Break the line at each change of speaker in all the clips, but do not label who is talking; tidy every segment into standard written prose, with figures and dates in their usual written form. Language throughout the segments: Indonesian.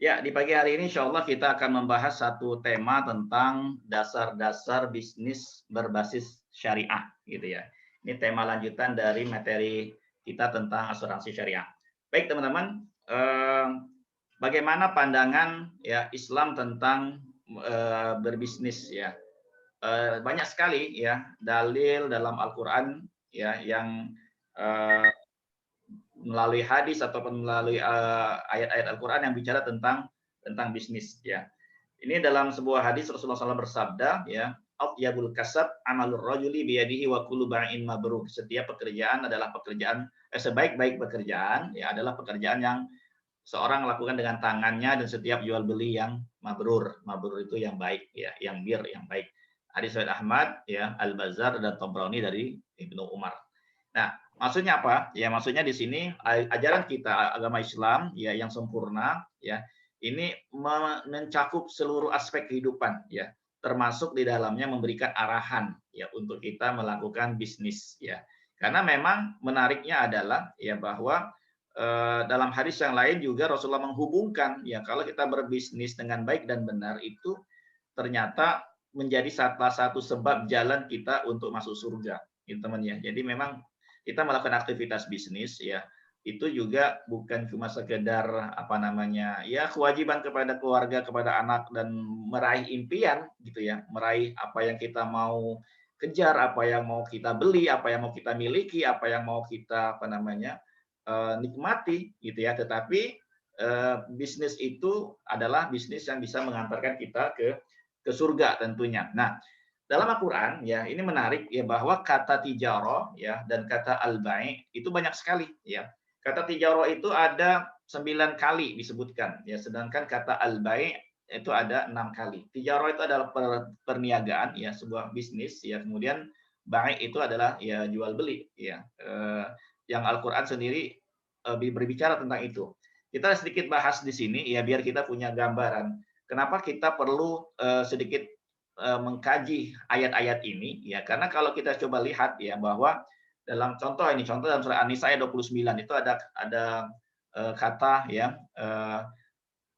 Ya, di pagi hari ini insya Allah kita akan membahas satu tema tentang dasar-dasar bisnis berbasis syariah, gitu ya. Ini tema lanjutan dari materi kita tentang asuransi syariah. Baik teman-teman, bagaimana pandangan ya Islam tentang berbisnis ya? Banyak sekali ya dalil dalam Al-Quran ya yang eh, melalui hadis ataupun melalui ayat-ayat Al-Quran yang bicara tentang bisnis ya. Ini dalam sebuah hadis Rasulullah SAW bersabda ya, "Atyabul kasab amalur rajuli biyadihi wa kullu ba'in mabrur." Setiap pekerjaan adalah pekerjaan sebaik-baik pekerjaan ya adalah pekerjaan yang seorang lakukan dengan tangannya dan setiap jual beli yang mabrur. Mabrur itu yang baik ya, yang yang baik. Hadis Sahih Ahmad ya, Al-Bazzar dan Tabrani dari Ibnu Umar. Nah, maksudnya apa? Ya, maksudnya di sini ajaran kita agama Islam ya yang sempurna ya, ini mencakup seluruh aspek kehidupan ya, termasuk di dalamnya memberikan arahan ya untuk kita melakukan bisnis ya. Karena memang menariknya adalah ya bahwa dalam hadis yang lain juga Rasulullah menghubungkan ya kalau kita berbisnis dengan baik dan benar itu ternyata menjadi salah satu sebab jalan kita untuk masuk surga, gitu teman ya. Jadi memang kita melakukan aktivitas bisnis ya itu juga bukan cuma sekedar apa namanya ya kewajiban kepada keluarga kepada anak dan meraih impian gitu ya meraih apa yang kita mau kejar apa yang mau kita beli apa yang mau kita miliki apa yang mau kita apa namanya nikmati gitu ya tetapi bisnis itu adalah bisnis yang bisa mengantarkan kita ke surga tentunya. Nah, dalam Al-Quran ya ini menarik ya bahwa kata tijaroh ya dan kata al-bai' itu banyak sekali ya. Kata tijaroh itu ada 9 kali disebutkan ya, sedangkan kata al-bai' itu ada 6 kali. Tijaroh itu adalah perniagaan ya, sebuah bisnis ya. Kemudian bai' itu adalah ya jual beli ya. Yang Al-Quran sendiri berbicara tentang itu. Kita sedikit bahas di sini ya biar kita punya gambaran. Kenapa kita perlu sedikit mengkaji ayat-ayat ini ya karena kalau kita coba lihat ya bahwa dalam contoh dalam surah An-Nisa ayat 29 itu ada kata ya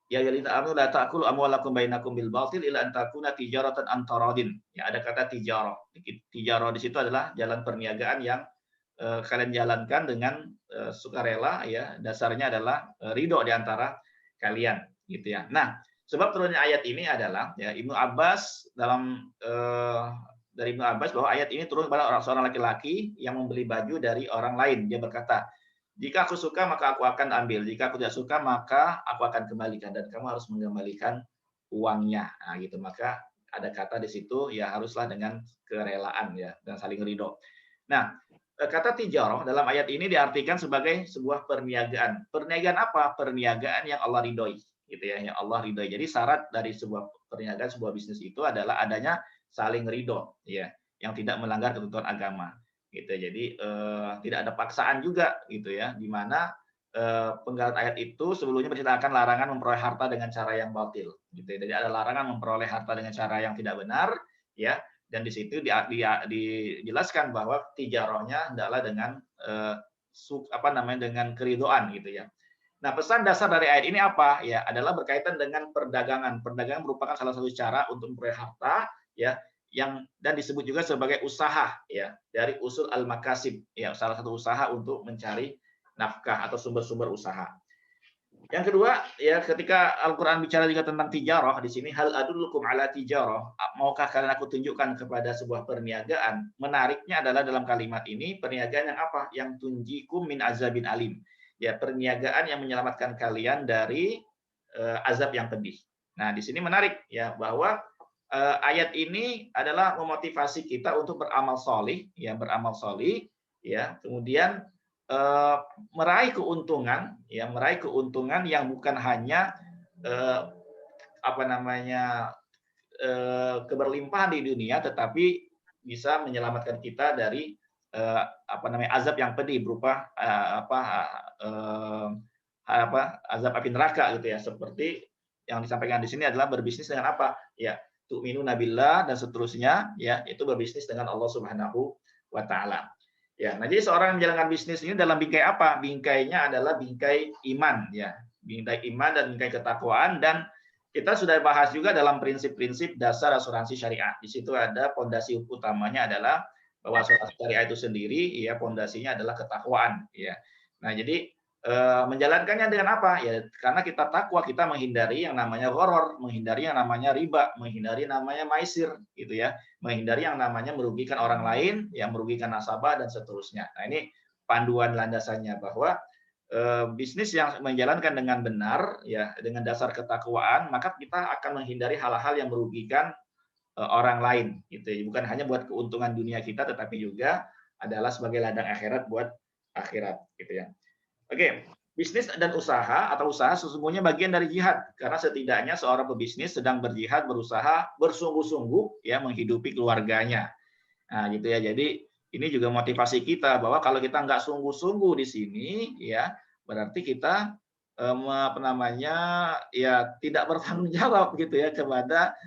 ya yalina amanu la ta'kulu amwalakum bainakum bil batil illa an takuna tijaratan an taradin. Ya ada kata tijarah. Tijarah di situ adalah jalan perniagaan yang kalian jalankan dengan sukarela ya dasarnya adalah ridho di antara kalian gitu ya. Nah, sebab turunnya ayat ini adalah ya Ibnu Abbas dari Ibnu Abbas bahwa ayat ini turun kepada seorang laki-laki yang membeli baju dari orang lain. Dia berkata, jika aku suka maka aku akan ambil, jika aku tidak suka maka aku akan kembalikan dan kamu harus mengembalikan uangnya. Nah, gitu. Maka ada kata di situ ya haruslah dengan kerelaan ya dan saling ridho. Nah, kata tijarah dalam ayat ini diartikan sebagai sebuah perniagaan. Perniagaan apa? Perniagaan yang Allah ridhoi, gitu ya, yang Allah ridhoi. Jadi syarat dari sebuah perniagaan, sebuah bisnis itu adalah adanya saling ridho, ya, yang tidak melanggar ketentuan agama, gitu. Jadi tidak ada paksaan juga, gitu ya, di mana penggalan ayat itu sebelumnya menceritakan larangan memperoleh harta dengan cara yang batil, gitu ya. Jadi ada larangan memperoleh harta dengan cara yang tidak benar, ya, dan di situ dijelaskan bahwa tijarahnya adalah dengan apa namanya dengan keridoan gitu ya. Nah, pesan dasar dari ayat ini apa? Ya, adalah berkaitan dengan perdagangan. Perdagangan merupakan salah satu cara untuk memperoleh harta ya yang dan disebut juga sebagai usaha ya dari usul al-makasib ya salah satu usaha untuk mencari nafkah atau sumber-sumber usaha. Yang kedua, ya ketika Al-Quran bicara juga tentang tijarah, di sini hal adullukum ala tijarah, maukah kalian aku tunjukkan kepada sebuah perniagaan? Menariknya adalah dalam kalimat ini, perniagaan yang apa? Yang tunjikum min azabin alim. Ya, perniagaan yang menyelamatkan kalian dari azab yang pedih. Nah, di sini menarik ya bahwa ayat ini adalah memotivasi kita untuk beramal solih, ya beramal solih, ya kemudian eh, meraih keuntungan yang bukan hanya eh, apa namanya keberlimpahan di dunia, tetapi bisa menyelamatkan kita dari apa namanya azab yang pedih berupa azab api neraka gitu ya. Seperti yang disampaikan di sini adalah berbisnis dengan apa? Ya, tu'minu nabillah dan seterusnya ya, itu berbisnis dengan Allah Subhanahu wa taala. Ya, nah jadi seorang yang menjalankan bisnis ini dalam bingkai apa? Bingkainya adalah bingkai iman ya. bingkai iman dan bingkai ketakwaan, dan kita sudah bahas juga dalam prinsip-prinsip dasar asuransi syariah. Di situ ada pondasi utamanya adalah bahwa asuransi syariah itu sendiri ya pondasinya adalah ketakwaan ya. Nah, jadi menjalankannya dengan apa? Ya karena kita takwa, kita menghindari yang namanya gharar, menghindari yang namanya riba, menghindari namanya maisir gitu ya. Menghindari yang namanya merugikan orang lain, yang merugikan nasabah dan seterusnya. Nah, ini panduan landasannya bahwa bisnis yang menjalankan dengan benar ya dengan dasar ketakwaan, maka kita akan menghindari hal-hal yang merugikan orang lain gitu ya. Bukan hanya buat keuntungan dunia kita tetapi juga adalah sebagai ladang akhirat buat akhirat gitu ya. Oke, bisnis dan usaha atau usaha sesungguhnya bagian dari jihad karena setidaknya seorang pebisnis sedang berjihad berusaha bersungguh-sungguh ya menghidupi keluarganya. Nah, gitu ya. Jadi ini juga motivasi kita bahwa kalau kita nggak sungguh-sungguh di sini ya berarti kita apa namanya ya tidak bertanggung jawab gitu ya kepada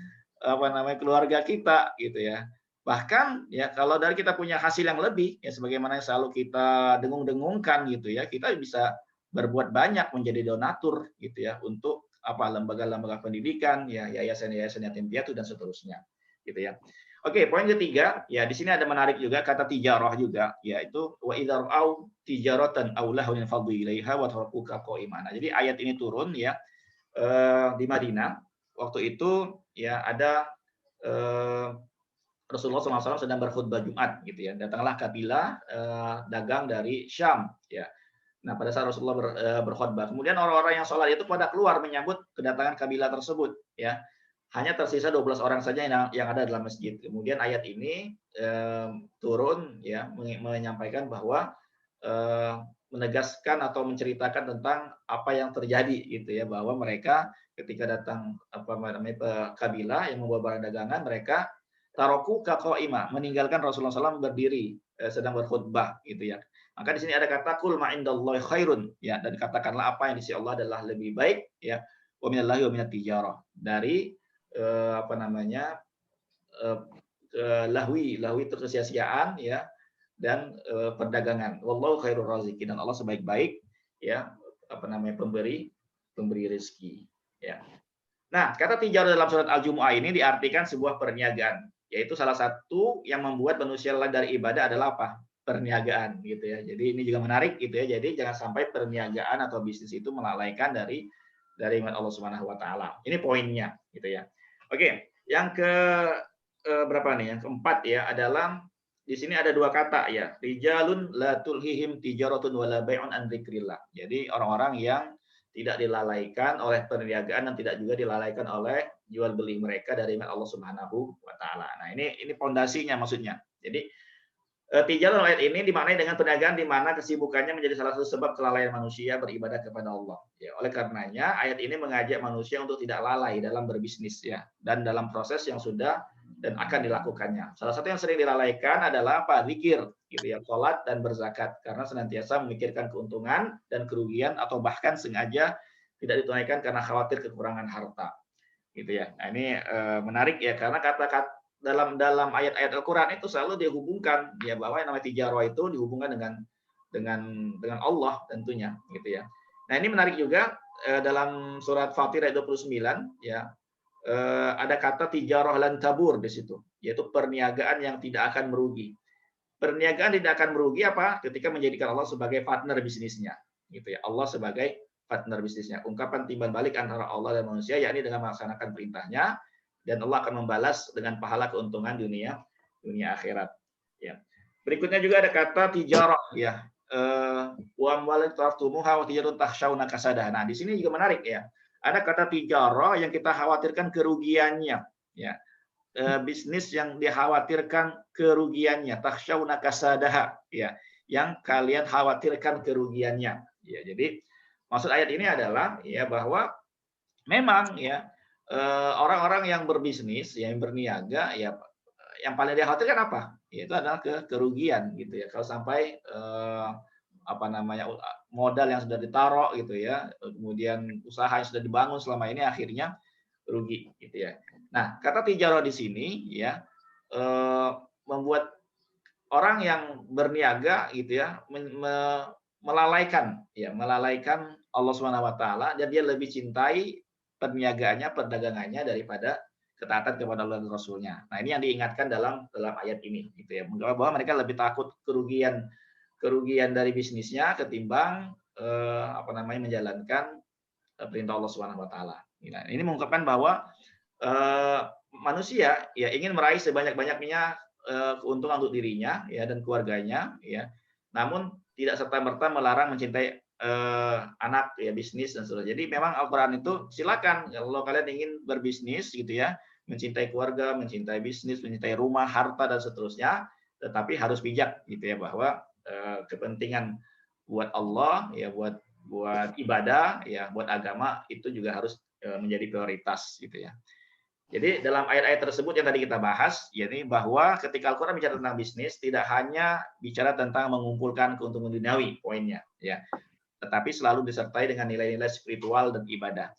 apa namanya keluarga kita gitu ya. Bahkan ya kalau dari kita punya hasil yang lebih ya sebagaimana yang selalu kita dengung-dengungkan gitu ya, kita bisa berbuat banyak menjadi donatur gitu ya untuk apa lembaga-lembaga pendidikan ya yayasan-yayasan yatim piatu dan seterusnya gitu ya. Oke, poin ketiga ya di sini ada menarik juga kata tijarah juga yaitu wa idzar au tijaratan aw lahun fadhu ilaiha wa tarakuka qaimana. Jadi ayat ini turun ya di Madinah. Waktu itu ya ada eh, Rasulullah SAW sedang berkhutbah Jumat gitu ya. Datanglah kabilah dagang dari Syam ya. Nah, pada saat Rasulullah berkhutbah, kemudian orang-orang yang sholat itu pada keluar menyambut kedatangan kabilah tersebut ya. Hanya tersisa 12 orang saja yang ada dalam masjid. Kemudian ayat ini turun ya menyampaikan bahwa eh, menegaskan atau menceritakan tentang apa yang terjadi gitu ya bahwa mereka ketika datang apa namanya kabilah yang membawa barang dagangan mereka taroku kaqaima meninggalkan Rasulullah SAW berdiri sedang berkhutbah gitu ya. Maka di sini ada kata kul ma indallahi khairun ya dan katakanlah apa yang di sisi Allah adalah lebih baik ya wa minallahi wa minat tijarah dari apa namanya eh, lahwi itu kesia-siaan ya dan perdagangan. Wallahu khairur raziqin dan Allah sebaik-baik ya apa namanya pemberi rezeki ya. Nah, kata tijarah dalam surat Al-Jumu'ah ini diartikan sebuah perniagaan, yaitu salah satu yang membuat manusia lelah dari ibadah adalah apa? Perniagaan gitu ya. Jadi ini juga menarik gitu ya. Jadi jangan sampai perniagaan atau bisnis itu melalaikan dari iman Allah Subhanahu wa taala. Ini poinnya gitu ya. Oke, yang ke berapa nih? Yang keempat ya adalah di sini ada dua kata ya. Rijalun la tulhihim tijaratun wala bai'un an dzikrillah. Jadi orang-orang yang tidak dilalaikan oleh perniagaan dan tidak juga dilalaikan oleh jual beli mereka dari Allah Subhanahu wa taala. Nah, ini pondasinya maksudnya. Jadi tijarah ayat ini dimaknai dengan perniagaan di mana kesibukannya menjadi salah satu sebab kelalaian manusia beribadah kepada Allah. Ya, oleh karenanya ayat ini mengajak manusia untuk tidak lalai dalam berbisnis ya dan dalam proses yang sudah dan akan dilakukannya. Salah satu yang sering dilalaikan adalah apa? Zikir, gitu ya, salat dan berzakat karena senantiasa memikirkan keuntungan dan kerugian atau bahkan sengaja tidak ditunaikan karena khawatir kekurangan harta. Gitu ya. Nah, ini menarik ya karena kata-kata dalam ayat-ayat Al-Qur'an itu selalu dihubungkan ya bahwa yang namanya tijarah itu dihubungkan dengan Allah tentunya gitu ya. Nah, ini menarik juga dalam surat Fatir ayat 29 ya ada kata tijarah lan tabur di situ, yaitu perniagaan yang tidak akan merugi. Perniagaan tidak akan merugi apa? Ketika menjadikan Allah sebagai partner bisnisnya, gitu ya. Allah sebagai partner bisnisnya. Ungkapan timbal balik antara Allah dan manusia, yakni dengan melaksanakan perintahnya, dan Allah akan membalas dengan pahala keuntungan dunia akhirat. Ya. Berikutnya juga ada kata tijarah, ya. Wa amwalun tartumuha wa tijarun takhshawna kasadah. Nah, di sini juga menarik ya. Ada kata tijarah yang kita khawatirkan kerugiannya, ya. Bisnis yang dikhawatirkan kerugiannya, takhshawna kasadaha, ya. Yang kalian khawatirkan kerugiannya. Ya, jadi maksud ayat ini adalah ya bahwa memang ya orang-orang yang berbisnis, yang berniaga, ya yang paling dikhawatirkan apa? Itu adalah kerugian gitu ya. Kalau sampai apa namanya modal yang sudah ditaruh gitu ya, kemudian usaha yang sudah dibangun selama ini akhirnya rugi gitu ya. Nah, kata tijarah di sini ya membuat orang yang berniaga gitu ya melalaikan Allah Subhanahu wa taala dan dia lebih cintai perniagaannya, perdagangannya daripada ketaatan kepada Allah dan Rasulnya. Nah, ini yang diingatkan dalam ayat ini gitu ya. Bahwa mereka lebih takut kerugian kerugian dari bisnisnya ketimbang apa namanya menjalankan perintah Allah Subhanahu wa taala. Nah, ini mengungkapkan bahwa eh, manusia ya ingin meraih sebanyak-banyaknya keuntungan untuk dirinya ya dan keluarganya ya. Namun tidak serta-merta melarang mencintai anak ya bisnis dan seterusnya. Jadi memang Al-Qur'an itu silakan kalau kalian ingin berbisnis gitu ya, mencintai keluarga, mencintai bisnis, mencintai rumah, harta dan seterusnya, tetapi harus bijak gitu ya bahwa kepentingan buat Allah ya buat buat ibadah ya buat agama itu juga harus menjadi prioritas gitu ya. Jadi dalam ayat-ayat tersebut yang tadi kita bahas, yakni bahwa ketika Al-Quran bicara tentang bisnis, tidak hanya bicara tentang mengumpulkan keuntungan duniawi, poinnya, ya, tetapi selalu disertai dengan nilai-nilai spiritual dan ibadah.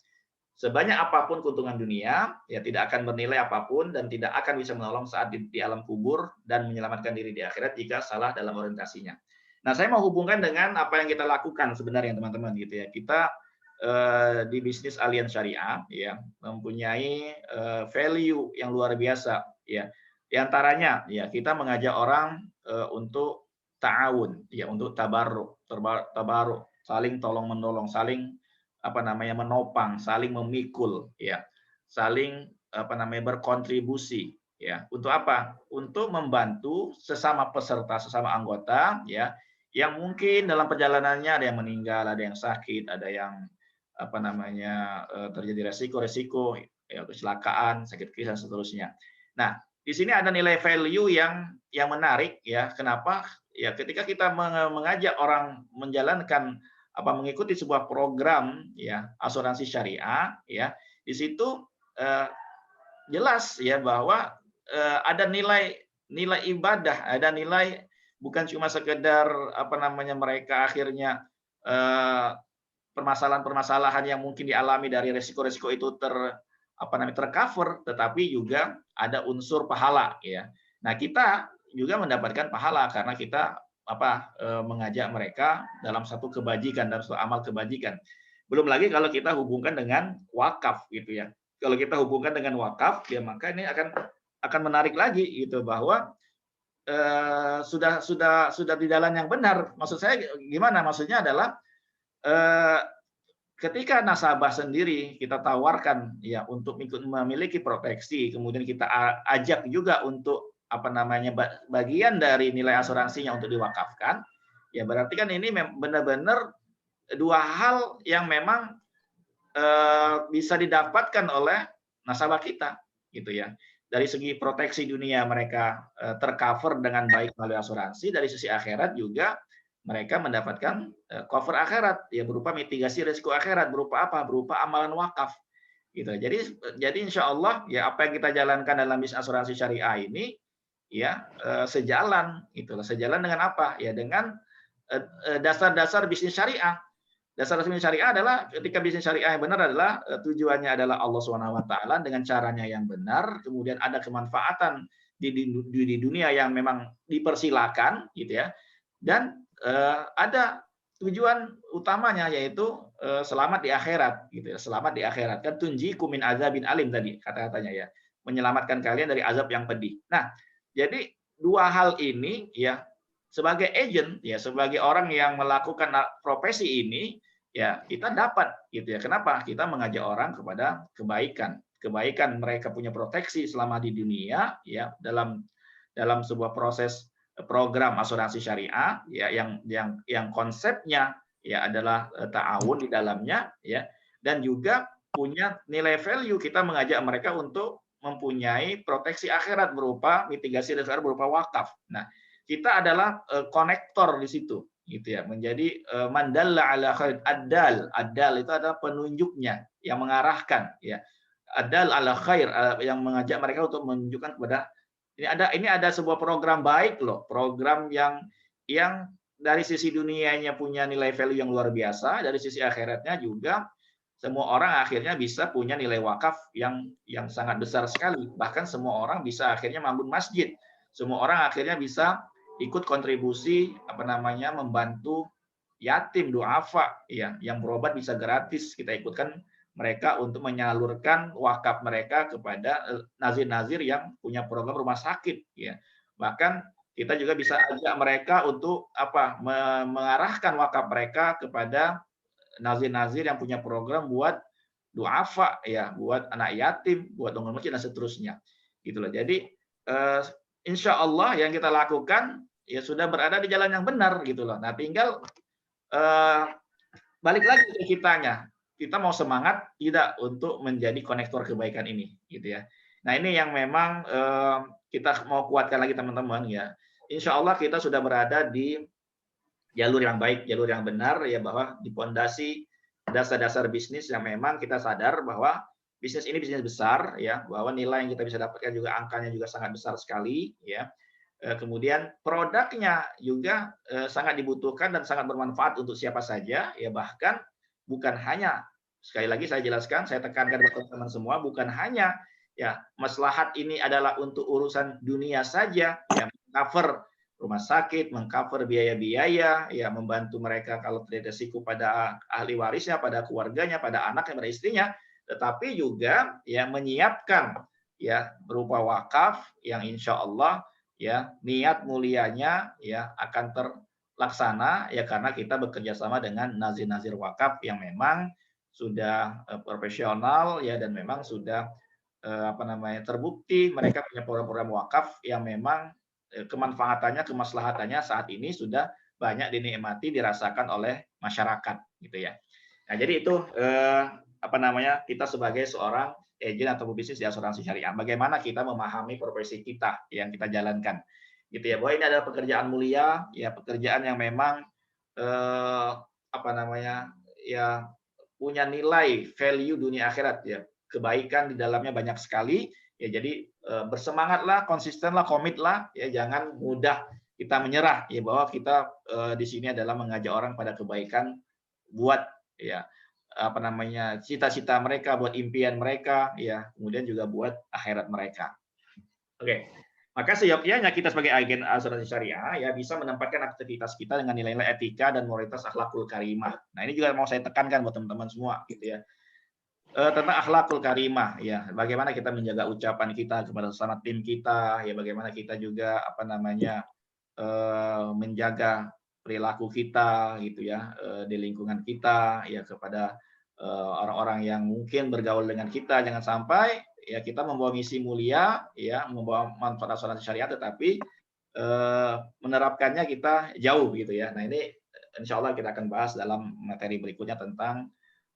Sebanyak apapun keuntungan dunia, ya tidak akan bernilai apapun dan tidak akan bisa menolong saat di alam kubur dan menyelamatkan diri di akhirat jika salah dalam orientasinya. Nah, saya mau hubungkan dengan apa yang kita lakukan sebenarnya teman-teman gitu ya. Kita di bisnis Allianz Syariah ya mempunyai value yang luar biasa ya. Di antaranya ya kita mengajak orang untuk ta'awun ya untuk tabarruk, saling tolong menolong, saling apa namanya menopang, saling memikul ya. Saling apa namanya berkontribusi ya. Untuk apa? Untuk membantu sesama peserta, sesama anggota ya yang mungkin dalam perjalanannya ada yang meninggal, ada yang sakit, ada yang apa namanya terjadi resiko-resiko ya kecelakaan, sakit kritis dan seterusnya. Nah, di sini ada nilai value yang menarik ya. Kenapa? Ya ketika kita mengajak orang menjalankan apa mengikuti sebuah program ya asuransi syariah ya, di situ jelas ya bahwa ada nilai nilai ibadah, ada nilai bukan cuma sekedar apa namanya mereka akhirnya permasalahan-permasalahan yang mungkin dialami dari resiko-resiko itu apa namanya tercover, tetapi juga ada unsur pahala ya. Nah, kita juga mendapatkan pahala karena kita apa mengajak mereka dalam satu kebajikan, dalam satu amal kebajikan. Belum lagi kalau kita hubungkan dengan wakaf gitu ya. Kalau kita hubungkan dengan wakaf, ya maka ini akan menarik lagi gitu bahwa sudah di jalan yang benar. Maksud saya gimana? Maksudnya adalah ketika nasabah sendiri kita tawarkan ya untuk memiliki proteksi, kemudian kita ajak juga untuk apa namanya bagian dari nilai asuransinya untuk diwakafkan, ya berarti kan ini benar-benar dua hal yang memang bisa didapatkan oleh nasabah kita, gitu ya. Dari segi proteksi dunia mereka tercover dengan baik melalui asuransi, dari sisi akhirat juga mereka mendapatkan cover akhirat ya berupa mitigasi risiko akhirat berupa apa? Berupa amalan wakaf. Gitu. Jadi insya Allah ya apa yang kita jalankan dalam bisnis asuransi syariah ini ya sejalan itulah sejalan dengan apa? Ya dengan dasar-dasar bisnis syariah. Dasar bisnis syariah adalah ketika bisnis syariah yang benar adalah tujuannya adalah Allah Subhanahu wa taala dengan caranya yang benar, kemudian ada kemanfaatan di dunia yang memang dipersilakan gitu ya. Dan ada tujuan utamanya yaitu selamat di akhirat gitu ya, selamat di akhirat. Kan tunjikum min azabin alim tadi kata-katanya ya, menyelamatkan kalian dari azab yang pedih. Nah, jadi dua hal ini ya sebagai agent ya sebagai orang yang melakukan profesi ini ya kita dapat gitu ya. Kenapa? Kita mengajak orang kepada kebaikan. Kebaikan mereka punya proteksi selama di dunia ya dalam sebuah proses program asuransi syariah ya yang konsepnya ya adalah ta'awun di dalamnya ya dan juga punya nilai value kita mengajak mereka untuk mempunyai proteksi akhirat berupa mitigasi risiko berupa wakaf. Nah, kita adalah konektor di situ gitu ya menjadi mandalla ala khair adal itu adalah penunjuknya yang mengarahkan ya adal ala khair yang mengajak mereka untuk menunjukkan kepada ini ada sebuah program baik loh program yang dari sisi dunianya punya nilai value yang luar biasa dari sisi akhiratnya juga semua orang akhirnya bisa punya nilai wakaf yang sangat besar sekali bahkan semua orang bisa akhirnya membangun masjid semua orang akhirnya bisa ikut kontribusi apa namanya membantu yatim, duafa, ya, yang berobat bisa gratis. Kita ikutkan mereka untuk menyalurkan wakaf mereka kepada nazir-nazir yang punya program rumah sakit, ya. Bahkan kita juga bisa ajak mereka untuk apa? Mengarahkan wakaf mereka kepada nazir-nazir yang punya program buat duafa, ya, buat anak yatim, buat bangun masjid dan seterusnya. Gitu loh. Jadi insya Allah yang kita lakukan ya sudah berada di jalan yang benar gitu loh. Nah, tinggal eh, balik lagi ke kitanya. Kita mau semangat tidak untuk menjadi konektor kebaikan ini, gitu ya. Nah, ini yang memang kita mau kuatkan lagi teman-teman ya. Insya Allah kita sudah berada di jalur yang baik, jalur yang benar ya, bahwa di pondasi dasar-dasar bisnis yang memang kita sadar bahwa bisnis ini bisnis besar ya, bahwa nilai yang kita bisa dapatkan juga angkanya juga sangat besar sekali ya. Kemudian produknya juga sangat dibutuhkan dan sangat bermanfaat untuk siapa saja ya, bahkan bukan hanya, sekali lagi saya jelaskan, saya tekankan buat teman-teman semua, bukan hanya ya maslahat ini adalah untuk urusan dunia saja ya, cover rumah sakit, mengcover biaya-biaya, ya membantu mereka kalau terjadi resiko pada ahli warisnya, pada keluarganya, pada anaknya, pada istrinya, tetapi juga ya menyiapkan ya berupa wakaf yang insya Allah ya niat mulianya ya akan terlaksana ya, karena kita bekerja sama dengan nazir-nazir wakaf yang memang sudah profesional ya, dan memang sudah apa namanya terbukti mereka punya program-program wakaf yang memang kemanfaatannya, kemaslahatannya saat ini sudah banyak dinikmati, dirasakan oleh masyarakat, gitu ya. Nah, jadi itu apa namanya kita sebagai seorang agen atau pebisnis di asuransi syariah, bagaimana kita memahami profesi kita yang kita jalankan, gitu ya. Bahwa ini adalah pekerjaan mulia, ya pekerjaan yang memang apa namanya ya punya nilai value dunia akhirat ya, kebaikan di dalamnya banyak sekali ya. Jadi bersemangatlah, konsistenlah, komitlah ya, jangan mudah kita menyerah ya, bahwa kita di sini adalah mengajak orang pada kebaikan buat ya apa namanya cita-cita mereka, buat impian mereka ya, kemudian juga buat akhirat mereka. Oke. Maka seyogyanya kita sebagai agen asuransi syariah ya bisa menempatkan aktivitas kita dengan nilai-nilai etika dan moralitas akhlakul karimah. Nah, ini juga mau saya tekankan buat teman-teman semua gitu ya. Tentang akhlakul karimah ya, bagaimana kita menjaga ucapan kita kepada sesama tim kita ya, bagaimana kita juga apa namanya menjaga perilaku kita gitu ya, di lingkungan kita ya, kepada orang-orang yang mungkin bergaul dengan kita. Jangan sampai ya kita membawa misi mulia ya, membawa manfaat asuransi syariah, tetapi menerapkannya kita jauh gitu ya. Nah, ini insya Allah kita akan bahas dalam materi berikutnya tentang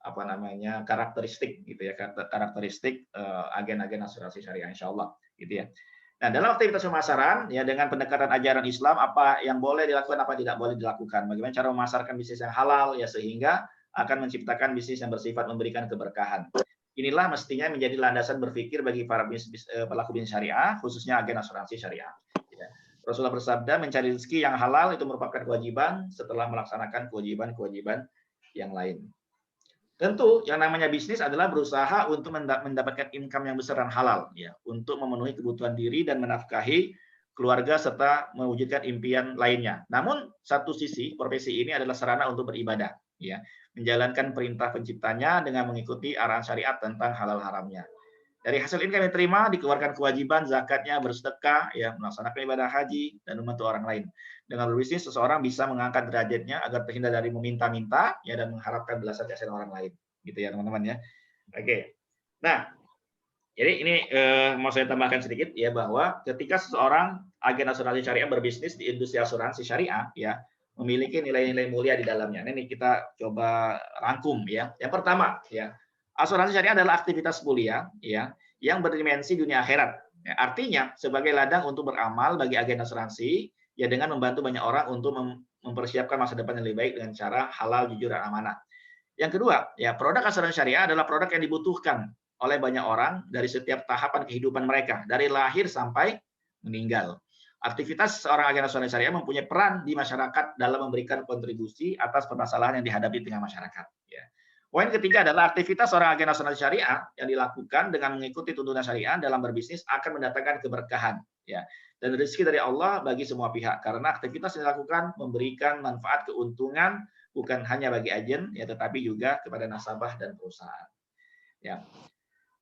apa namanya karakteristik gitu ya, karakteristik agen-agen asuransi syariah insya Allah gitu ya. Nah, dalam aktivitas pemasaran ya, dengan pendekatan ajaran Islam, apa yang boleh dilakukan, apa tidak boleh dilakukan, bagaimana cara memasarkan bisnis yang halal ya, sehingga akan menciptakan bisnis yang bersifat memberikan keberkahan. Inilah mestinya menjadi landasan berpikir bagi para pelaku bisnis syariah, khususnya agen asuransi syariah. Ya. Rasulullah bersabda, mencari rezeki yang halal itu merupakan kewajiban setelah melaksanakan kewajiban-kewajiban yang lain. Tentu yang namanya bisnis adalah berusaha untuk mendapatkan income yang besar dan halal ya, untuk memenuhi kebutuhan diri dan menafkahi keluarga serta mewujudkan impian lainnya. Namun satu sisi profesi ini adalah sarana untuk beribadah ya, menjalankan perintah penciptanya dengan mengikuti arahan syariat tentang halal haramnya. Dari hasil income yang diterima dikeluarkan kewajiban zakatnya, bersedekah ya, melaksanakan ibadah haji dan membantu orang lain. Dengan berbisnis seseorang bisa mengangkat derajatnya agar terhindar dari meminta-minta ya, dan mengharapkan belasan jasa orang lain. Gitu ya teman-teman ya. Oke. Nah, jadi ini mau saya tambahkan sedikit ya, bahwa ketika seseorang agen asuransi syariah berbisnis di industri asuransi syariah ya, memiliki nilai-nilai mulia di dalamnya. Ini kita coba rangkum ya. Yang pertama ya, asuransi syariah adalah aktivitas mulia ya yang berdimensi dunia akhirat. Ya, artinya sebagai ladang untuk beramal bagi agen asuransi ya, dengan membantu banyak orang untuk mempersiapkan masa depan yang lebih baik dengan cara halal, jujur, dan amanah. Yang kedua, ya produk asuransi syariah adalah produk yang dibutuhkan oleh banyak orang dari setiap tahapan kehidupan mereka, dari lahir sampai meninggal. Aktivitas seorang agen asuransi syariah mempunyai peran di masyarakat dalam memberikan kontribusi atas permasalahan yang dihadapi di tengah masyarakat. Ya. Poin ketiga adalah aktivitas seorang agen asuransi syariah yang dilakukan dengan mengikuti tuntunan syariah dalam berbisnis akan mendatangkan keberkahan, ya, dan rezeki dari Allah bagi semua pihak, karena aktivitas yang dilakukan memberikan manfaat keuntungan bukan hanya bagi agen ya, tetapi juga kepada nasabah dan perusahaan. Ya.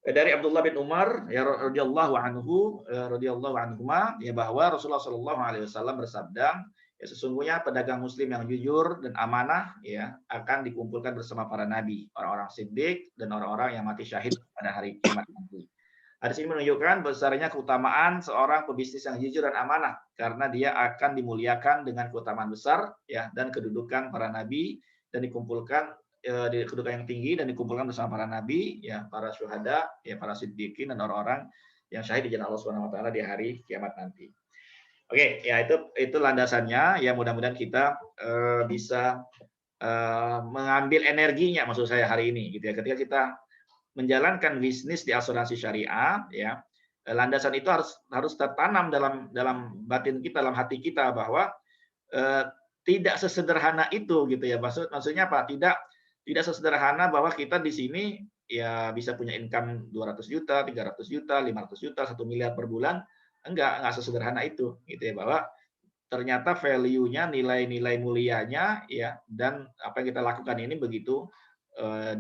Dari Abdullah bin Umar ya radhiyallahu anhu radhiyallahu anhuma ya, bahwa Rasulullah Shallallahu alaihi wasallam bersabda, ya sesungguhnya pedagang muslim yang jujur dan amanah ya akan dikumpulkan bersama para nabi, orang-orang siddiq dan orang-orang yang mati syahid pada hari kiamat nanti. Hadis ini menunjukkan besarnya keutamaan seorang pebisnis yang jujur dan amanah, karena dia akan dimuliakan dengan keutamaan besar ya, dan kedudukan para nabi, dan dikumpulkan di kedudukan yang tinggi dan dikumpulkan bersama para nabi ya, para syuhada ya, para siddiqin dan orang-orang yang syahid di jalan Allah Subhanahu wa taala di hari kiamat nanti. Oke, ya itu landasannya ya, mudah-mudahan kita bisa mengambil energinya, maksud saya hari ini gitu ya, ketika kita menjalankan bisnis di asuransi syariah ya, landasan itu harus tertanam dalam batin kita, dalam hati kita, bahwa tidak sesederhana itu gitu ya. Maksudnya apa? Tidak sesederhana bahwa kita di sini ya bisa punya income 200 juta, 300 juta, 500 juta, 1 miliar per bulan. Enggak sesederhana itu gitu ya, bahwa ternyata value-nya, nilai-nilai mulianya ya, dan apa yang kita lakukan ini begitu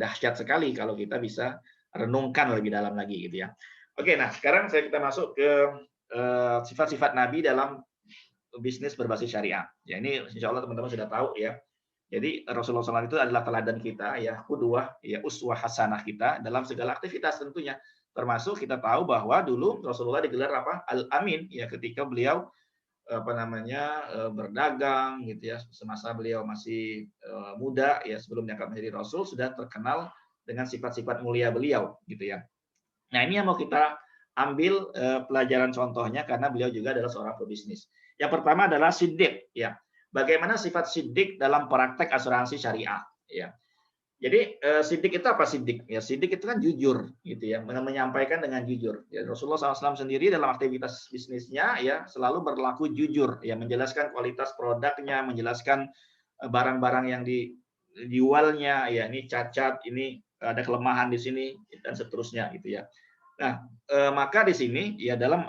dahsyat sekali kalau kita bisa renungkan lebih dalam lagi gitu ya. Oke, nah sekarang kita masuk ke sifat-sifat Nabi dalam bisnis berbasis syariah. Ya ini insya Allah teman-teman sudah tahu ya. Jadi Rasulullah SAW itu adalah teladan kita ya, qudwah ya, uswah hasanah kita dalam segala aktivitas tentunya. Termasuk kita tahu bahwa dulu Rasulullah digelar apa? Al-Amin ya, ketika beliau berdagang gitu ya, semasa beliau masih muda ya, sebelum diangkat menjadi rasul, sudah terkenal dengan sifat-sifat mulia beliau gitu ya. Nah, ini yang mau kita ambil pelajaran contohnya, karena beliau juga adalah seorang pebisnis. Yang pertama adalah siddiq ya. Bagaimana sifat siddiq dalam praktek asuransi syariah ya. Jadi siddiq itu apa siddiq? Ya siddiq itu kan jujur gitu ya, menyampaikan dengan jujur. Ya, Rasulullah SAW sendiri dalam aktivitas bisnisnya ya selalu berlaku jujur, ya menjelaskan kualitas produknya, menjelaskan barang-barang yang dijualnya, ya ini cacat, ini ada kelemahan di sini dan seterusnya gitu ya. Nah, maka di sini ya dalam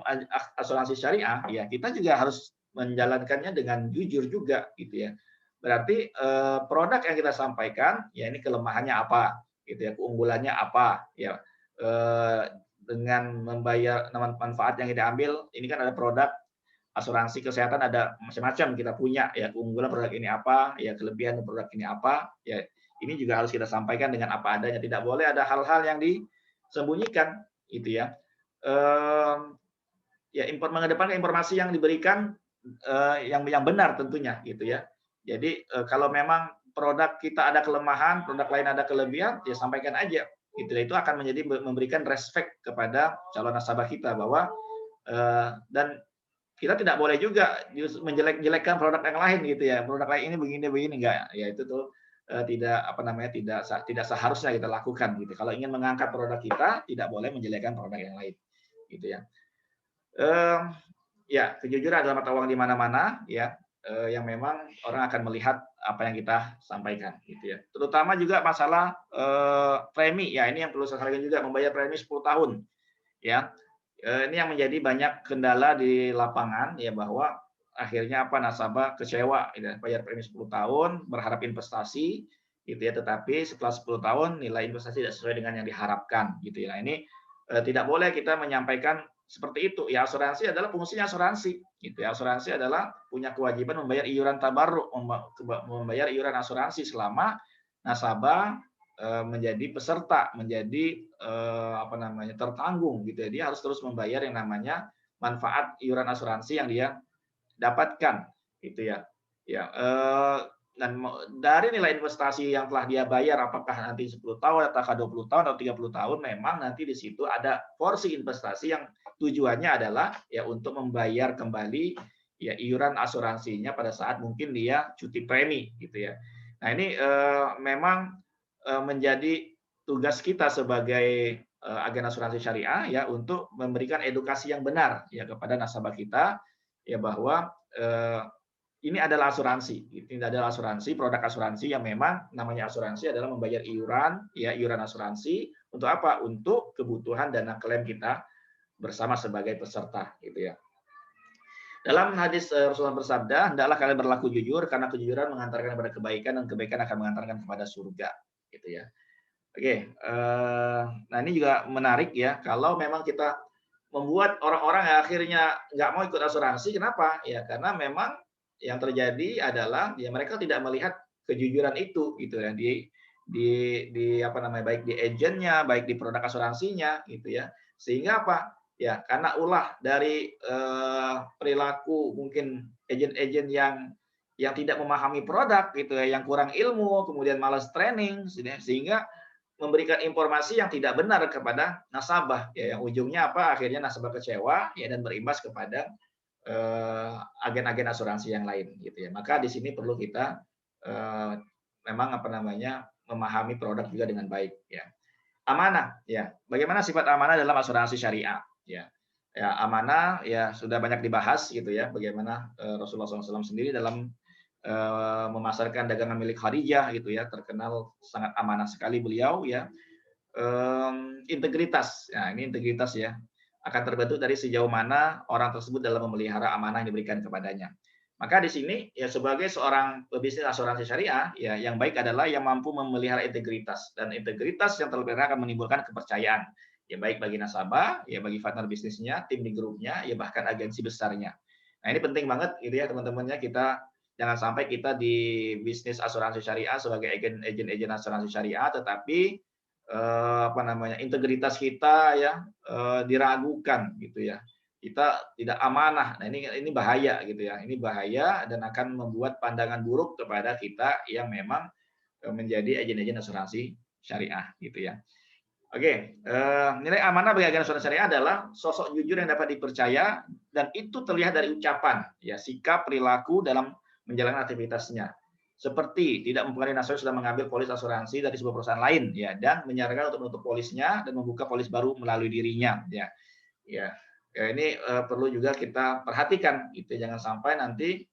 asuransi syariah ya kita juga harus menjalankannya dengan jujur juga gitu ya. Berarti produk yang kita sampaikan ya ini kelemahannya apa gitu ya, keunggulannya apa ya, dengan membayar manfaat yang kita ambil. Ini kan ada produk asuransi kesehatan, ada macam-macam kita punya ya, keunggulan produk ini apa ya, kelebihan produk ini apa ya, ini juga harus kita sampaikan dengan apa adanya, tidak boleh ada hal-hal yang disembunyikan gitu ya. Ya mengedepankan informasi yang diberikan yang benar tentunya gitu ya. Jadi kalau memang produk kita ada kelemahan, produk lain ada kelebihan, ya sampaikan aja. Gitu. Itu akan memberikan respect kepada calon nasabah kita, bahwa dan kita tidak boleh juga menjelek-jelekkan produk yang lain gitu ya. Produk lain ini begini enggak. Ya itu tuh tidak seharusnya kita lakukan gitu. Kalau ingin mengangkat produk kita, tidak boleh menjelekkan produk yang lain gitu ya. Ya, kejujuran adalah mata uang di mana-mana ya, yang memang orang akan melihat apa yang kita sampaikan gitu ya. Terutama juga masalah premi ya, ini yang perlu saya sampaikan juga, membayar premi 10 tahun ya. Ini yang menjadi banyak kendala di lapangan ya, bahwa akhirnya nasabah kecewa ya, bayar premi 10 tahun berharap investasi gitu ya, tetapi setelah 10 tahun nilai investasi tidak sesuai dengan yang diharapkan gitu ya. Nah, ini tidak boleh kita menyampaikan seperti itu ya. Asuransi adalah fungsinya asuransi gitu ya. Asuransi adalah punya kewajiban membayar iuran tabarruk, membayar iuran asuransi selama nasabah menjadi peserta, menjadi tertanggung gitu ya. Dia harus terus membayar yang namanya manfaat iuran asuransi yang dia dapatkan gitu ya. Ya, dan dari nilai investasi yang telah dia bayar, apakah nanti 10 tahun atau 20 tahun atau 30 tahun, memang nanti di situ ada porsi investasi yang tujuannya adalah ya untuk membayar kembali ya iuran asuransinya pada saat mungkin dia cuti premi gitu ya. Nah, ini memang menjadi tugas kita sebagai agen asuransi syariah ya, untuk memberikan edukasi yang benar ya kepada nasabah kita ya, bahwa ini adalah asuransi. Ini adalah asuransi, produk asuransi yang memang namanya asuransi adalah membayar iuran, ya iuran asuransi untuk apa? Untuk kebutuhan dana klaim kita bersama sebagai peserta, gitu ya. Dalam hadis Rasulullah bersabda, hendaklah kalian berlaku jujur karena kejujuran mengantarkan kepada kebaikan dan kebaikan akan mengantarkan kepada surga, gitu ya. Oke, nah ini juga menarik ya, kalau memang kita membuat orang-orang yang akhirnya nggak mau ikut asuransi, kenapa? Ya karena memang yang terjadi adalah ya mereka tidak melihat kejujuran itu gitu ya di apa namanya, baik di agennya, baik di produk asuransinya gitu ya. Sehingga apa? Ya karena ulah dari, perilaku mungkin agen-agen yang tidak memahami produk gitu ya, yang kurang ilmu, kemudian malas training, sehingga memberikan informasi yang tidak benar kepada nasabah, ya yang ujungnya apa, akhirnya nasabah kecewa, ya dan berimbas kepada, agen-agen asuransi yang lain, gitu ya. Maka di sini perlu kita, eee, memang apa namanya, memahami produk juga dengan baik, ya. Amanah, ya. Bagaimana sifat amanah dalam asuransi syariah, ya. Ya, amanah ya sudah banyak dibahas gitu ya, bagaimana, Rasulullah SAW sendiri dalam, memasarkan dagangan milik Khadijah gitu ya, terkenal sangat amanah sekali beliau ya. Integritas, nah ini integritas ya, akan terbentuk dari sejauh mana orang tersebut dalam memelihara amanah yang diberikan kepadanya. Maka di sini ya sebagai seorang pebisnis asuransi syariah, ya yang baik adalah yang mampu memelihara integritas dan integritas yang terpelihara akan menimbulkan kepercayaan. Ya baik bagi nasabah, ya bagi partner bisnisnya, tim di grupnya, ya bahkan agensi besarnya. Nah ini penting banget gitu ya teman-temannya, kita jangan sampai kita di bisnis asuransi syariah sebagai agen asuransi syariah, tetapi apa namanya, integritas kita ya, diragukan gitu ya. Kita tidak amanah. Nah, ini bahaya gitu ya. Ini bahaya dan akan membuat pandangan buruk kepada kita yang memang, menjadi agen-agen asuransi syariah gitu ya. Oke, nilai amanah bagi agen asuransi syariah adalah sosok jujur yang dapat dipercaya dan itu terlihat dari ucapan, ya, sikap, perilaku dalam menjalankan aktivitasnya. Seperti tidak mempengaruhi nasabah sudah mengambil polis asuransi dari sebuah perusahaan lain, ya, dan menyarankan untuk menutup polisnya dan membuka polis baru melalui dirinya, ya. Ya, ya ini, perlu juga kita perhatikan gitu, jangan sampai nanti,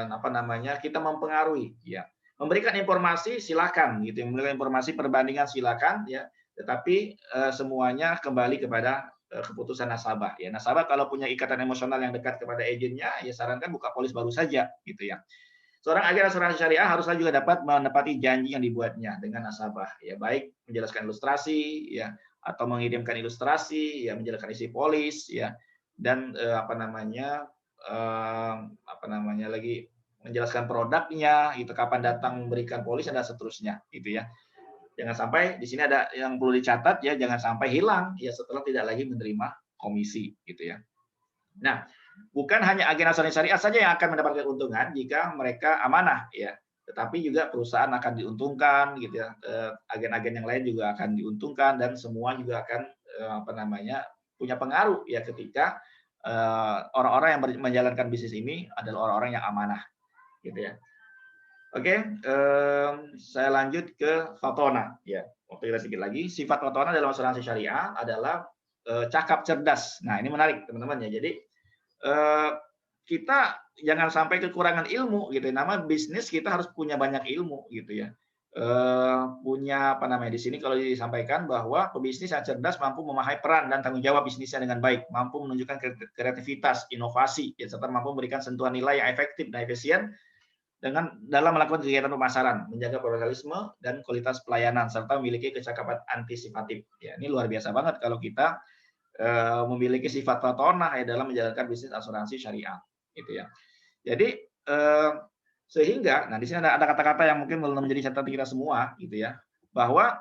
apa namanya, kita mempengaruhi, ya. Memberikan informasi silakan gitu, memberikan informasi perbandingan silakan ya, tetapi, semuanya kembali kepada, keputusan nasabah ya. Nasabah kalau punya ikatan emosional yang dekat kepada agennya, ya sarankan buka polis baru saja gitu ya. Seorang agen asuransi syariah haruslah juga dapat menepati janji yang dibuatnya dengan nasabah, ya baik menjelaskan ilustrasi, ya atau mengirimkan ilustrasi, ya menjelaskan isi polis, ya dan apa namanya lagi menjelaskan produknya, itu kapan datang memberikan polis dan seterusnya, gitu ya. Jangan sampai di sini ada yang perlu dicatat ya, jangan sampai hilang ya setelah tidak lagi menerima komisi, gitu ya. Nah, bukan hanya agen asuransi syariah saja yang akan mendapatkan keuntungan jika mereka amanah ya, tetapi juga perusahaan akan diuntungkan gitu ya, agen-agen yang lain juga akan diuntungkan dan semua juga akan, apa namanya, punya pengaruh ya ketika, orang-orang yang menjalankan bisnis ini adalah orang-orang yang amanah gitu ya. Oke, saya lanjut ke Fatona ya, waktu kita sedikit lagi. Sifat Fatona dalam asuransi syariah adalah, cakap cerdas. Nah ini menarik teman-teman ya, jadi kita jangan sampai kekurangan ilmu gitu ya. Nama bisnis kita harus punya banyak ilmu gitu ya. Punya apa namanya, di sini kalau disampaikan bahwa pebisnis yang cerdas mampu memahami peran dan tanggung jawab bisnisnya dengan baik, mampu menunjukkan kreativitas, inovasi, ya, serta mampu memberikan sentuhan nilai yang efektif dan efisien dalam melakukan kegiatan pemasaran, menjaga profesionalisme dan kualitas pelayanan, serta memiliki kecakapan antisipatif. Ya, ini luar biasa banget kalau kita memiliki sifat platonah ya dalam menjalankan bisnis asuransi syariah, gitu ya. Jadi sehingga, nah di sini ada kata-kata yang mungkin belum menjadi catatan kita semua, gitu ya, bahwa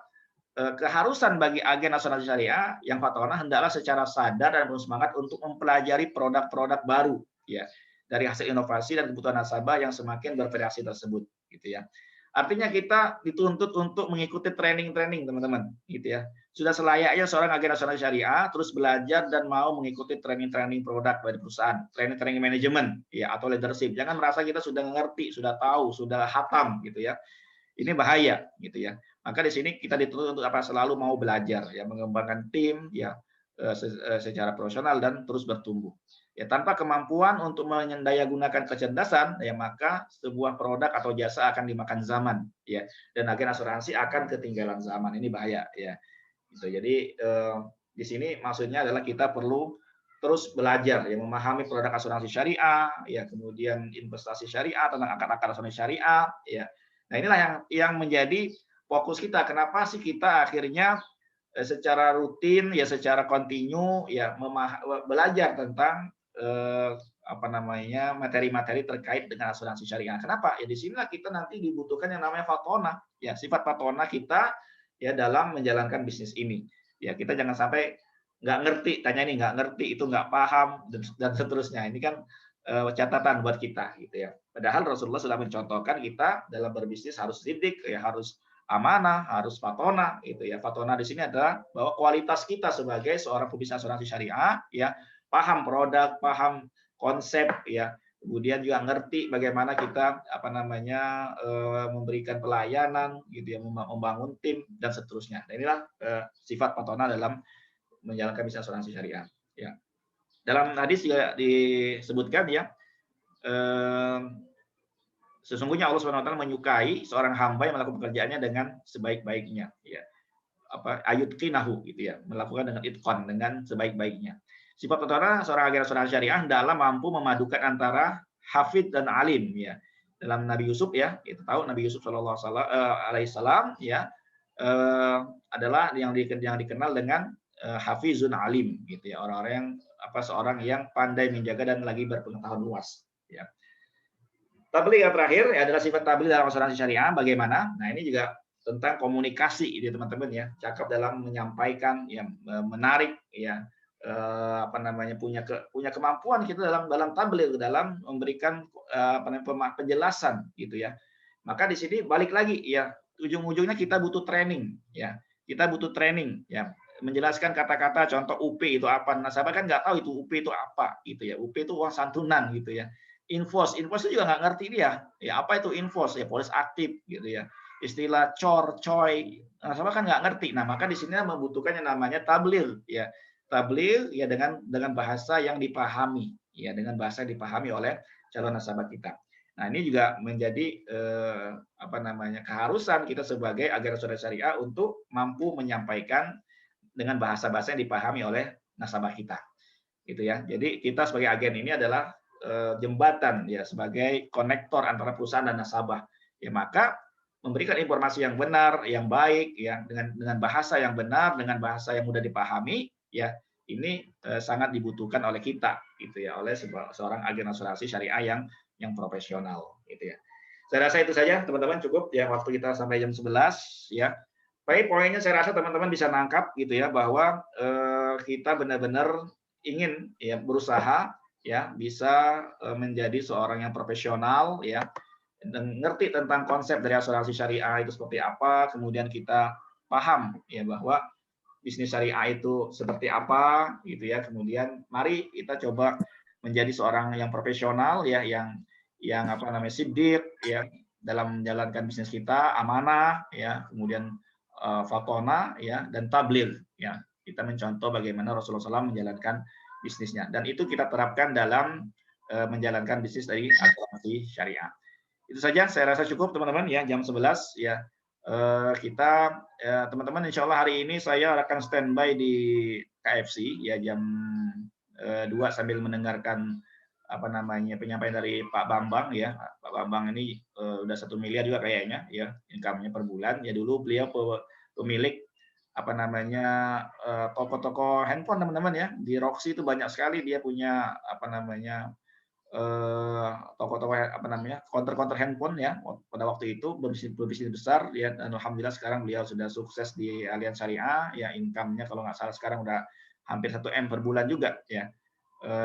keharusan bagi agen asuransi syariah yang fatonah hendaklah secara sadar dan penuh semangat untuk mempelajari produk-produk baru, ya, dari hasil inovasi dan kebutuhan nasabah yang semakin bervariasi tersebut, gitu ya. Artinya kita dituntut untuk mengikuti training-training teman-teman, gitu ya. Sudah selayaknya seorang agen asuransi syariah terus belajar dan mau mengikuti training-training produk dari perusahaan, training-training manajemen, ya atau leadership. Jangan merasa kita sudah mengerti, sudah tahu, sudah hatam, gitu ya. Ini bahaya, gitu ya. Maka di sini kita dituntut untuk apa? Selalu mau belajar, ya mengembangkan tim, ya secara profesional dan terus bertumbuh. Ya, tanpa kemampuan untuk menyendayagunakan kecerdasan, ya maka sebuah produk atau jasa akan dimakan zaman, ya. Dan agen asuransi akan ketinggalan zaman. Ini bahaya, ya. Gitu. Jadi di sini maksudnya adalah kita perlu terus belajar, ya, memahami produk asuransi syariah, ya, kemudian investasi syariah, tentang akar-akar asuransi syariah, ya. Nah, inilah yang menjadi fokus kita. Kenapa sih kita akhirnya secara rutin, ya, secara kontinu, ya, belajar tentang apa namanya, materi-materi terkait dengan asuransi syariah. Kenapa? Ya, di sinilah kita nanti dibutuhkan yang namanya fatona, ya, sifat fatona kita, ya, dalam menjalankan bisnis ini. Ya, kita jangan sampai nggak ngerti, tanya ini nggak ngerti, itu nggak paham, dan seterusnya. Ini kan catatan buat kita, gitu ya. Padahal Rasulullah sudah mencontohkan kita dalam berbisnis harus sidik, ya, harus amanah, harus fatona, gitu ya. Fatona di sini adalah bahwa kualitas kita sebagai seorang pembisnis asuransi syariah, ya, paham produk, paham konsep, ya, kemudian juga ngerti bagaimana kita apa namanya memberikan pelayanan, gitu ya, membangun tim dan seterusnya. Dan inilah sifat fatona dalam menjalankan bisnis asuransi syariah. Ya. Dalam hadis juga disebutkan, ya, sesungguhnya Allah SWT menyukai seorang hamba yang melakukan pekerjaannya dengan sebaik-baiknya, ya. Apa ayutqinahu, gitu ya, melakukan dengan itqan, dengan sebaik-baiknya. Sifat utama seorang agen asuransi syariah adalah mampu memadukan antara hafid dan alim, ya. Dalam Nabi Yusuf, ya, kita tahu Nabi Yusuf sallallahu alaihi wasallam, ya, adalah yang dikenal dengan hafizun alim, gitu ya, orang-orang yang seorang yang pandai menjaga dan lagi berpengetahuan luas, ya. Tabligh yang terakhir, ya, adalah sifat tabligh dalam asuransi syariah. Bagaimana? Nah, ini juga tentang komunikasi, ya, teman-teman, ya. Cakap dalam menyampaikan, ya, menarik, ya, apa namanya, punya kemampuan kita dalam tabligh, dalam memberikan penjelasan, gitu ya. Maka di sini balik lagi, ya, ujung-ujungnya kita butuh training, ya. Kita butuh training, ya, menjelaskan kata-kata contoh UP itu apa. Nasabah kan nggak tahu itu UP itu apa, gitu ya. UP itu uang santunan, gitu ya. Invoice itu juga nggak ngerti dia. Ya, apa itu invoice? Ya, polis aktif, gitu ya. Istilah cor, coy, nasabah kan nggak ngerti. Nah, maka di sini membutuhkan yang namanya tabligh, ya. Tabligh, ya, dengan bahasa yang dipahami, ya, dengan bahasa yang dipahami oleh calon nasabah kita. Nah, ini juga menjadi apa namanya, keharusan kita sebagai agen asuransi syariah untuk mampu menyampaikan dengan bahasa-bahasa yang dipahami oleh nasabah kita, gitu ya. Jadi kita sebagai agen ini adalah jembatan, ya, sebagai konektor antara perusahaan dan nasabah. Ya, maka memberikan informasi yang benar, yang baik, ya, dengan bahasa yang benar, dengan bahasa yang mudah dipahami, ya, ini sangat dibutuhkan oleh kita, gitu ya, oleh seorang agen asuransi syariah yang profesional, gitu ya. Saya rasa itu saja, teman-teman, cukup, ya, waktu kita sampai jam 11, ya. Baik, poinnya saya rasa teman-teman bisa nangkap, gitu ya, bahwa kita benar-benar ingin, ya, berusaha, ya, bisa menjadi seorang yang profesional, ya, dan ngerti tentang konsep dari asuransi syariah itu seperti apa, kemudian kita paham, ya, bahwa bisnis syariah itu seperti apa, gitu ya. Kemudian mari kita coba menjadi seorang yang profesional, ya, yang apa namanya, sidik, ya, dalam menjalankan bisnis kita, amanah, ya, kemudian fatona, ya, dan tabligh, ya. Kita mencontoh bagaimana Rasulullah SAW menjalankan bisnisnya, dan itu kita terapkan dalam menjalankan bisnis dari asuransi syariah. Itu saja, saya rasa cukup, teman-teman, ya, jam 11, ya. Kita teman-teman, insya Allah hari ini saya akan standby di KFC, ya, jam 2 sambil mendengarkan apa namanya, penyampaian dari Pak Bambang, ya. Pak Bambang ini udah 1 miliar juga kayaknya, ya, income-nya per bulan. Ya, dulu beliau pemilik apa namanya, toko-toko handphone, teman-teman, ya. Di Roxy itu banyak sekali dia punya apa namanya, toko-toko apa namanya, counter handphone, ya. Pada waktu itu berbisnis besar, ya, dan alhamdulillah sekarang beliau sudah sukses di Allianz Syariah, ya, income-nya kalau nggak salah sekarang udah hampir 1 M per bulan juga, ya.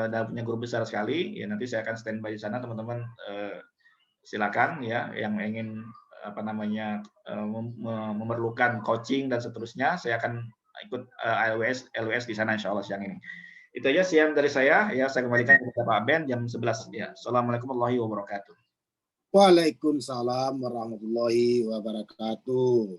Dan punya grup besar sekali, ya, nanti saya akan standby di sana, teman-teman, silakan, ya, yang ingin apa namanya, memerlukan coaching dan seterusnya, saya akan ikut LWS di sana insya Allah siang ini. Itu aja siang dari saya, ya, saya kembalikan kepada Pak Ben jam 11, ya. Assalamualaikum warahmatullahi wabarakatuh.
Waalaikumsalam warahmatullahi wabarakatuh.